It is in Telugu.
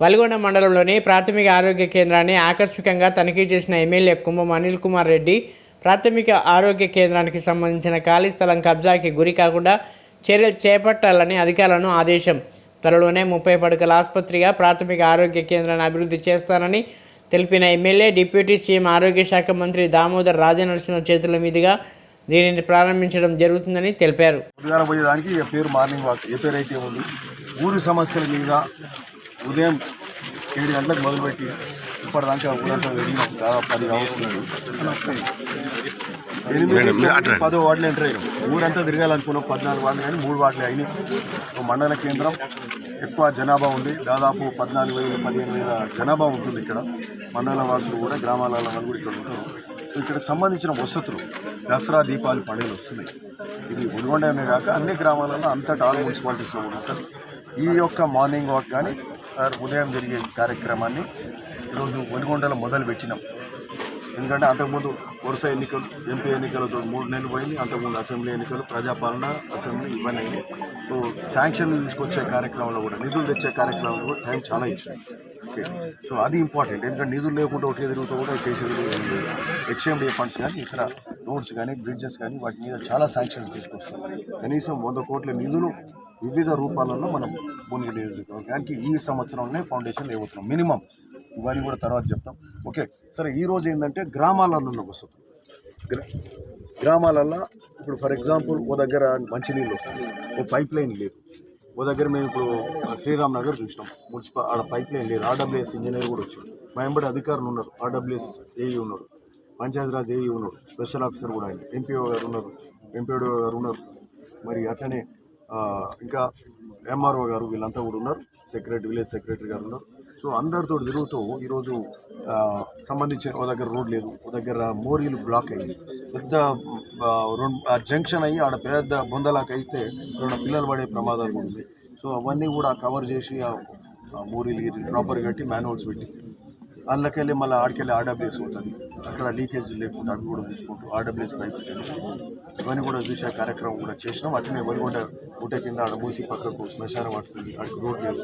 వలిగొండ మండలంలోని ప్రాథమిక ఆరోగ్య కేంద్రాన్ని ఆకస్మికంగా తనిఖీ చేసిన ఎమ్మెల్యే కుంభం అనిల్ కుమార్ రెడ్డి ప్రాథమిక ఆరోగ్య కేంద్రానికి సంబంధించిన ఖాళీ స్థలం కబ్జాకి గురి కాకుండా చర్యలు చేపట్టాలని అధికారులను ఆదేశం. త్వరలోనే 30 పడకల ఆసుపత్రిగా ప్రాథమిక ఆరోగ్య కేంద్రాన్ని అభివృద్ధి చేస్తానని తెలిపిన ఎమ్మెల్యే డిప్యూటీ సీఎం ఆరోగ్య శాఖ మంత్రి దామోదర్ రాజనరసింహ చేతుల మీదుగా దీనిని ప్రారంభించడం జరుగుతుందని తెలిపారు. మార్నింగ్ వాక్ ఏ పేరైతే ఉంది ఊరి సమస్యల మీద ఉదయం 7 గంటలకు మొదలుపెట్టి ఇప్పటిదాకా ఊరంతా వెళ్ళినాం. దాదాపు 10 కావస్తుంది. 10 వార్డులు ఎంటర్ అయ్యాం. ఊరంతా తిరగాలనుకున్నాం. 14 వార్డులు కానీ 3 వార్డులు అయినాయి. మండల కేంద్రం ఎక్కువ జనాభా ఉంది. దాదాపు 14,000-15,000 జనాభా ఉంటుంది ఇక్కడ. మండల వాసులు కూడా గ్రామాలలో వాళ్ళు కూడా ఇక్కడ ఉంటారు. ఇక్కడ సంబంధించిన వసతులు దసరా దీపావళి పండుగలు వస్తున్నాయి. ఇది వలిగొండనే కాక అన్ని గ్రామాలలో అంతటా ఆల్ మున్సిపాలిటీస్లో కూడా ఉంటుంది. ఈ యొక్క మార్నింగ్ వాక్ కానీ ఉదయం జరిగే కార్యక్రమాన్ని ఈరోజు వలిగొండలో మొదలుపెట్టినాం. ఎందుకంటే అంతకుముందు వరుస ఎన్నికలు, ఎంపీ ఎన్నికలతో 3 నెలలు పోయింది. అంతకుముందు అసెంబ్లీ ఎన్నికలు, ప్రజాపాలన, అసెంబ్లీ ఇవన్నీ అయింది. సో శాంక్షన్లు తీసుకొచ్చే కార్యక్రమంలో కూడా, నిధులు తెచ్చే కార్యక్రమంలో కూడా టైం చాలా ఇచ్చింది. ఓకే, సో అది ఇంపార్టెంట్. ఎందుకంటే నిధులు లేకుండా ఒకటి తిరుగుతూ కూడా చేసేది హెచ్ఎండిఏ ఫండ్స్ కానీ ఇక్కడ రోడ్స్ కానీ బ్రిడ్జెస్ కానీ వాటి మీద చాలా శాంక్షన్స్ తీసుకొస్తాం. కనీసం 100 కోట్ల నిధులు వివిధ రూపాలలో మనం మున్సిపల్ నియోజకవర్గానికి ఈ సంవత్సరంలో ఫౌండేషన్ లేవుతున్నాం మినిమం. ఇవన్నీ కూడా తర్వాత చెప్తాం. ఓకే, సరే. ఈరోజు ఏంటంటే గ్రామాలలో ఉన్న వసతులు, గ్రామాలల్లో ఇప్పుడు ఫర్ ఎగ్జాంపుల్ ఓ దగ్గర మంచినీళ్ళు వస్తుంది, ఓ పైప్ లైన్ లేదు. ఓ దగ్గర మేము ఇప్పుడు శ్రీరామ్ నగర్ చూసినాం, మున్సిపల్ ఆడ పైప్ లైన్ లేదు. ఆర్డబ్ల్యూఎస్ ఇంజనీర్ కూడా వచ్చాడు. మా వెంబడి అధికారులు ఉన్నారు. ఆర్డబ్ల్యూఎస్ ఏఈ ఉన్నారు, పంచాయతీరాజ్ ఏఈ ఉన్నారు, స్పెషల్ ఆఫీసర్ కూడా ఆయన, ఎంపీఓ గారు ఉన్నారు, ఎంపీడీఓ గారు ఉన్నారు. మరి అట్లనే ఇంకా ఎంఆర్ఓ గారు వీళ్ళంతా కూడా ఉన్నారు. సెక్రటరీ, విలేజ్ సెక్రటరీ గారు ఉన్నారు. సో అందరితో తిరుగుతూ ఈరోజు సంబంధించిన ఓ దగ్గర రోడ్ లేదు, ఓ దగ్గర మోరీలు బ్లాక్ అయింది. పెద్ద జంక్షన్ అయ్యి ఆడ పెద్ద బొందలాక్ అయితే 2 పిల్లలు పడే ప్రమాదాలు కూడా ఉంది. సో అవన్నీ కూడా కవర్ చేసి ఆ మోరీలు ప్రాపర్ కట్టి మాన్యువల్స్ పెట్టి అందులోకెళ్ళి మళ్ళీ ఆడికెళ్ళి ఆర్డబ్ల్యూఎస్ అవుతుంది. అక్కడ లీకేజ్ లేకుండా అవి కూడా చూసుకుంటూ ఆర్డబ్ల్యూఎస్ పైప్స్ ఇవన్నీ కూడా చూసే కార్యక్రమం కూడా చేసినాం. అట్లనే వలిగొండ ఊట కింద ఆడ మూసి పక్కకు శ్మశానం పట్టుకుంది, అక్కడికి రోడ్ లేదు.